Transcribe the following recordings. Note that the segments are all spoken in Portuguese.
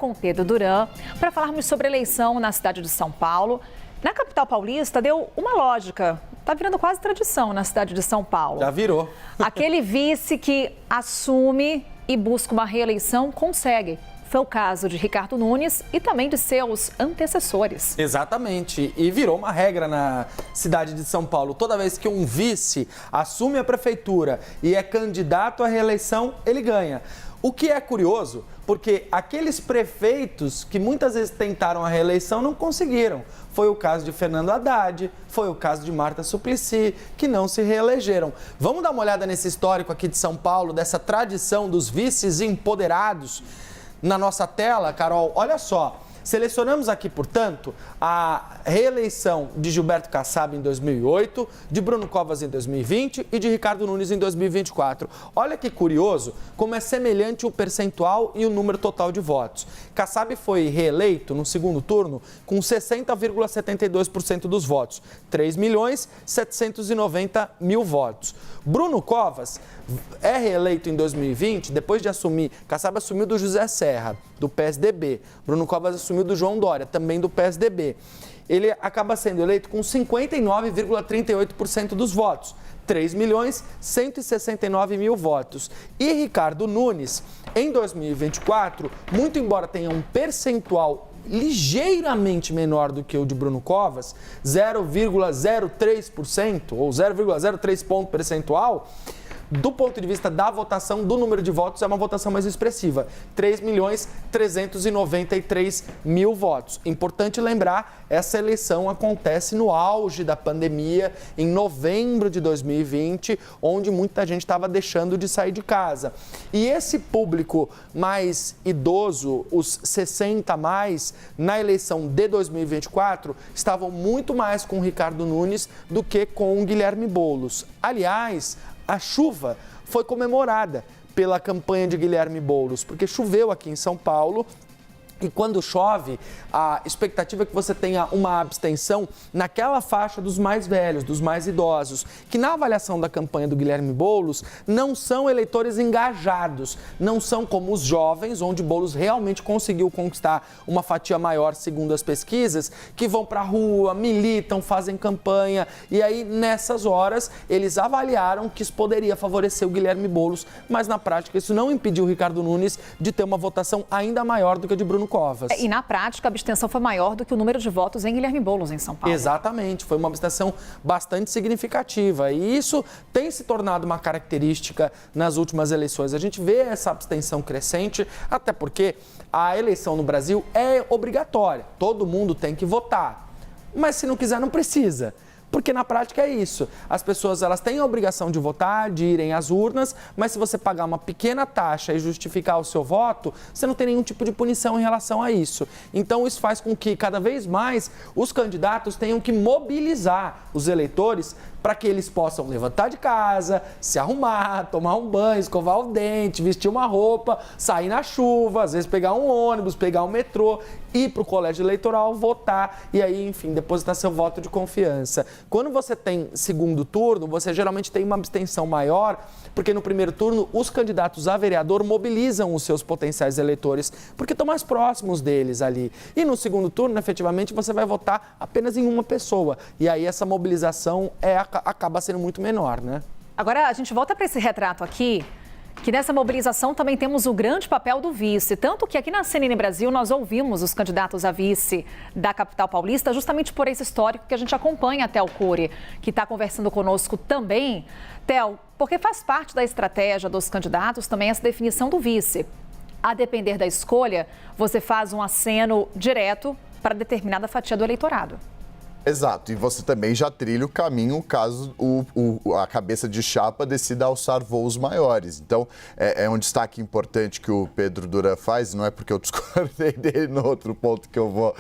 Com Pedro Duran, para falarmos sobre a eleição na cidade de São Paulo. Na capital paulista deu uma lógica, está virando quase tradição na cidade de São Paulo. Já virou. Aquele vice que assume e busca uma reeleição consegue. Foi o caso de Ricardo Nunes e também de seus antecessores. Exatamente, e virou uma regra na cidade de São Paulo. Toda vez que um vice assume a prefeitura e é candidato à reeleição, ele ganha. O que é curioso, porque aqueles prefeitos que muitas vezes tentaram a reeleição não conseguiram. Foi o caso de Fernando Haddad, foi o caso de Marta Suplicy, que não se reelegeram. Vamos dar uma olhada nesse histórico aqui de São Paulo, dessa tradição dos vices empoderados na nossa tela, Carol. Olha só. Selecionamos aqui, portanto, a reeleição de Gilberto Kassab em 2008, de Bruno Covas em 2020 e de Ricardo Nunes em 2024. Olha que curioso como é semelhante o percentual e o número total de votos. Kassab foi reeleito no segundo turno com 60,72% dos votos, 3.790.000 votos. Bruno Covas é reeleito em 2020, depois de assumir, Kassab assumiu do José Serra, do PSDB. Bruno Covas assumiu do João Dória, também do PSDB. Ele acaba sendo eleito com 59,38% dos votos, 3.169.000 votos. E Ricardo Nunes, em 2024, muito embora tenha um percentual ligeiramente menor do que o de Bruno Covas, 0,03% ou 0,03 ponto percentual, do ponto de vista da votação, do número de votos, é uma votação mais expressiva, 3.393.000 votos. Importante lembrar, essa eleição acontece no auge da pandemia, em novembro de 2020, onde muita gente estava deixando de sair de casa. E esse público mais idoso, os 60 a mais, na eleição de 2024, estavam muito mais com o Ricardo Nunes do que com o Guilherme Boulos. Aliás, a chuva foi comemorada pela campanha de Guilherme Boulos, porque choveu aqui em São Paulo. E quando chove, a expectativa é que você tenha uma abstenção naquela faixa dos mais velhos, dos mais idosos, que na avaliação da campanha do Guilherme Boulos não são eleitores engajados, não são como os jovens, onde Boulos realmente conseguiu conquistar uma fatia maior, segundo as pesquisas, que vão para a rua, militam, fazem campanha. E aí, nessas horas, eles avaliaram que isso poderia favorecer o Guilherme Boulos, mas na prática isso não impediu o Ricardo Nunes de ter uma votação ainda maior do que a de Bruno Covas. E na prática, a abstenção foi maior do que o número de votos em Guilherme Boulos, em São Paulo. Exatamente, foi uma abstenção bastante significativa. E isso tem se tornado uma característica nas últimas eleições. A gente vê essa abstenção crescente, até porque a eleição no Brasil é obrigatória. Todo mundo tem que votar. Mas se não quiser, não precisa. Porque na prática é isso. As pessoas elas têm a obrigação de votar, de irem às urnas, mas se você pagar uma pequena taxa e justificar o seu voto, você não tem nenhum tipo de punição em relação a isso. Então isso faz com que cada vez mais os candidatos tenham que mobilizar os eleitores para que eles possam levantar de casa, se arrumar, tomar um banho, escovar o dente, vestir uma roupa, sair na chuva, às vezes pegar um ônibus, pegar um metrô, ir para o colégio eleitoral, votar e aí, enfim, depositar seu voto de confiança. Quando você tem segundo turno, você geralmente tem uma abstenção maior, porque no primeiro turno os candidatos a vereador mobilizam os seus potenciais eleitores, porque estão mais próximos deles ali. E no segundo turno, efetivamente, você vai votar apenas em uma pessoa. E aí essa mobilização acaba sendo muito menor, né? Agora, a gente volta para esse retrato aqui, que nessa mobilização também temos o grande papel do vice. Tanto que aqui na CNN Brasil nós ouvimos os candidatos a vice da capital paulista, justamente por esse histórico que a gente acompanha. Theo Cury, que está conversando conosco também. Theo, porque faz parte da estratégia dos candidatos também essa definição do vice. A depender da escolha, você faz um aceno direto para determinada fatia do eleitorado. Exato, e você também já trilha o caminho caso a cabeça de chapa decida alçar voos maiores. Então, é um destaque importante que o Pedro Duran faz, não é porque eu discordei dele no outro ponto que eu vou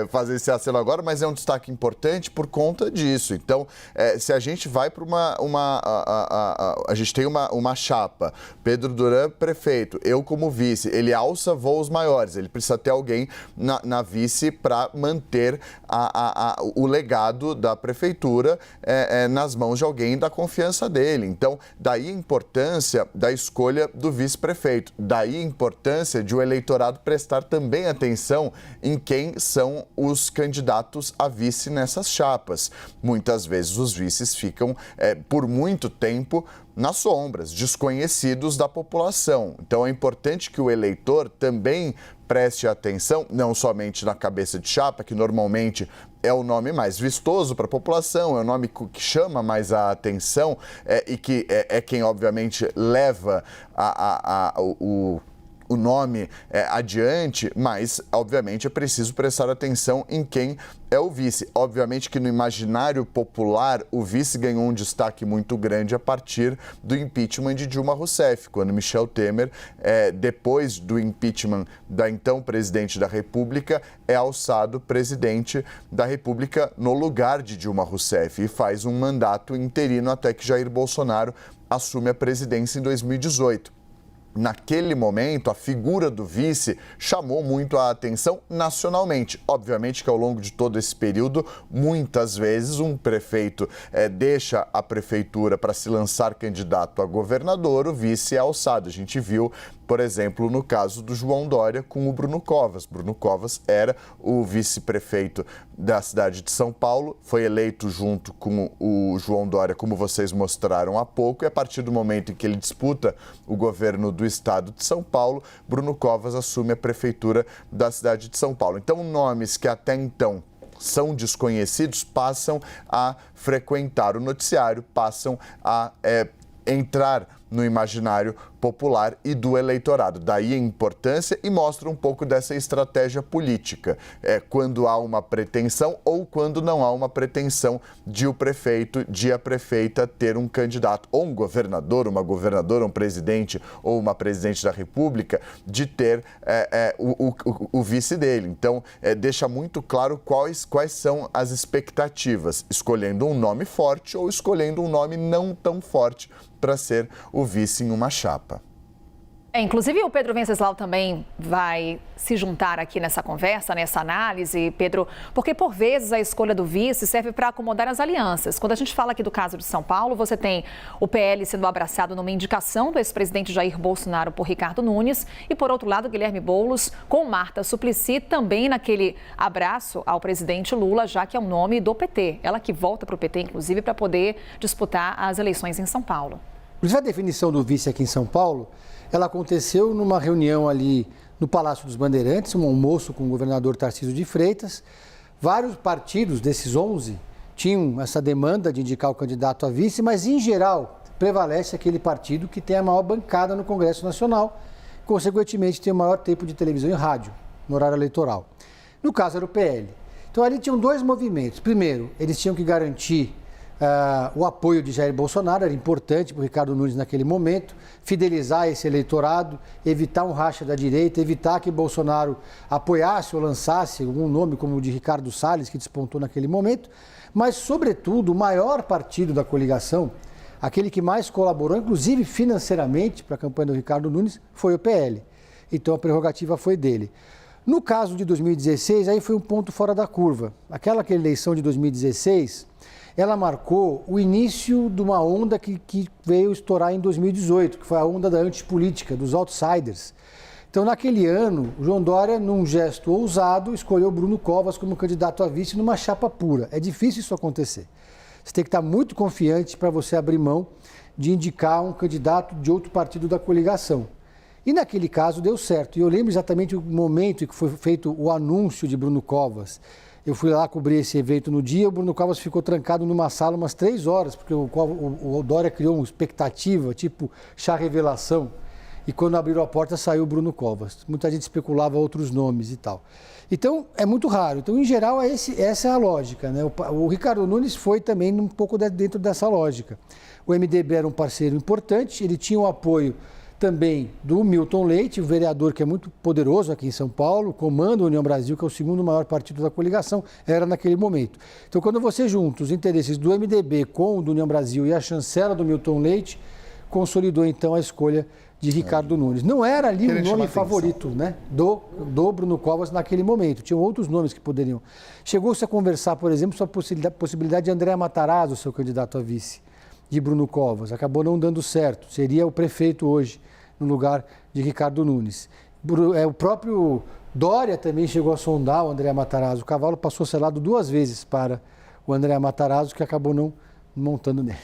fazer esse aceno agora, mas é um destaque importante por conta disso. Então, se a gente vai para a gente tem uma chapa, Pedro Duran prefeito, eu como vice, ele alça voos maiores, ele precisa ter alguém na vice para manter o legado da prefeitura nas mãos de alguém da confiança dele. Então, daí a importância da escolha do vice-prefeito, daí a importância de o eleitorado prestar também atenção em quem são os candidatos a vice nessas chapas. Muitas vezes os vices ficam por muito tempo nas sombras, desconhecidos da população. Então é importante que o eleitor também preste atenção, não somente na cabeça de chapa, que normalmente é o nome mais vistoso para a população, é o nome que chama mais a atenção e que é quem, obviamente, leva o nome adiante, mas, obviamente, é preciso prestar atenção em quem é o vice. Obviamente que no imaginário popular, o vice ganhou um destaque muito grande a partir do impeachment de Dilma Rousseff, quando Michel Temer, depois do impeachment da então presidente da República, é alçado presidente da República no lugar de Dilma Rousseff e faz um mandato interino até que Jair Bolsonaro assume a presidência em 2018. Naquele momento, a figura do vice chamou muito a atenção nacionalmente. Obviamente que ao longo de todo esse período, muitas vezes um prefeito deixa a prefeitura para se lançar candidato a governador, o vice é alçado. A gente viu, por exemplo, no caso do João Dória com o Bruno Covas. Bruno Covas era o vice-prefeito da cidade de São Paulo, foi eleito junto com o João Dória, como vocês mostraram há pouco, e a partir do momento em que ele disputa o governo do estado de São Paulo, Bruno Covas assume a prefeitura da cidade de São Paulo. Então, nomes que até então são desconhecidos passam a frequentar o noticiário, passam a entrar no imaginário popular e do eleitorado. Daí a importância e mostra um pouco dessa estratégia política. Quando há uma pretensão ou quando não há uma pretensão de o prefeito, de a prefeita ter um candidato, ou um governador, uma governadora, um presidente ou uma presidente da República, de ter o vice dele. Então, deixa muito claro quais são as expectativas, escolhendo um nome forte ou escolhendo um nome não tão forte para ser o vice em uma chapa. Inclusive, o Pedro Venceslau também vai se juntar aqui nessa conversa, nessa análise, Pedro, porque por vezes a escolha do vice serve para acomodar as alianças. Quando a gente fala aqui do caso de São Paulo, você tem o PL sendo abraçado numa indicação do ex-presidente Jair Bolsonaro por Ricardo Nunes e, por outro lado, Guilherme Boulos com Marta Suplicy também naquele abraço ao presidente Lula, já que é o nome do PT. Ela que volta para o PT, inclusive, para poder disputar as eleições em São Paulo. A definição do vice aqui em São Paulo, ela aconteceu numa reunião ali no Palácio dos Bandeirantes, um almoço com o governador Tarcísio de Freitas. Vários partidos desses 11 tinham essa demanda de indicar o candidato a vice, mas em geral prevalece aquele partido que tem a maior bancada no Congresso Nacional, consequentemente tem o maior tempo de televisão e rádio no horário eleitoral. No caso era o PL. Então ali tinham dois movimentos. Primeiro, eles tinham que garantir o apoio de Jair Bolsonaro, era importante para o Ricardo Nunes naquele momento, fidelizar esse eleitorado, evitar um racha da direita, evitar que Bolsonaro apoiasse ou lançasse algum nome como o de Ricardo Salles, que despontou naquele momento, mas, sobretudo, o maior partido da coligação, aquele que mais colaborou, inclusive financeiramente, para a campanha do Ricardo Nunes, foi o PL. Então, a prerrogativa foi dele. No caso de 2016, aí foi um ponto fora da curva. Aquela eleição de 2016... ela marcou o início de uma onda que veio estourar em 2018, que foi a onda da antipolítica, dos outsiders. Então, naquele ano, o João Dória, num gesto ousado, escolheu Bruno Covas como candidato a vice numa chapa pura. É difícil isso acontecer. Você tem que estar muito confiante para você abrir mão de indicar um candidato de outro partido da coligação. E naquele caso deu certo. E eu lembro exatamente o momento em que foi feito o anúncio de Bruno Covas. Eu fui lá cobrir esse evento no dia, o Bruno Covas ficou trancado numa sala umas 3 horas, porque o Dória criou uma expectativa, tipo chá revelação, e quando abriram a porta saiu o Bruno Covas. Muita gente especulava outros nomes e tal. Então, é muito raro. Então, em geral, essa é a lógica, né? O Ricardo Nunes foi também um pouco dentro dessa lógica. O MDB era um parceiro importante, ele tinha o apoio também do Milton Leite, o vereador que é muito poderoso aqui em São Paulo, comanda a União Brasil, que é o segundo maior partido da coligação, era naquele momento. Então, quando você junta os interesses do MDB com o do União Brasil e a chancela do Milton Leite, consolidou então a escolha de Ricardo Nunes. Não era ali Querendo o nome chamar favorito, né, do Bruno Covas naquele momento. Tinham outros nomes que poderiam. Chegou-se a conversar, por exemplo, sobre a possibilidade de André Matarazzo, seu candidato a vice, de Bruno Covas. Acabou não dando certo. Seria o prefeito hoje, no lugar de Ricardo Nunes. O próprio Dória também chegou a sondar o André Matarazzo. O cavalo passou selado 2 vezes para o André Matarazzo, que acabou não montando nele.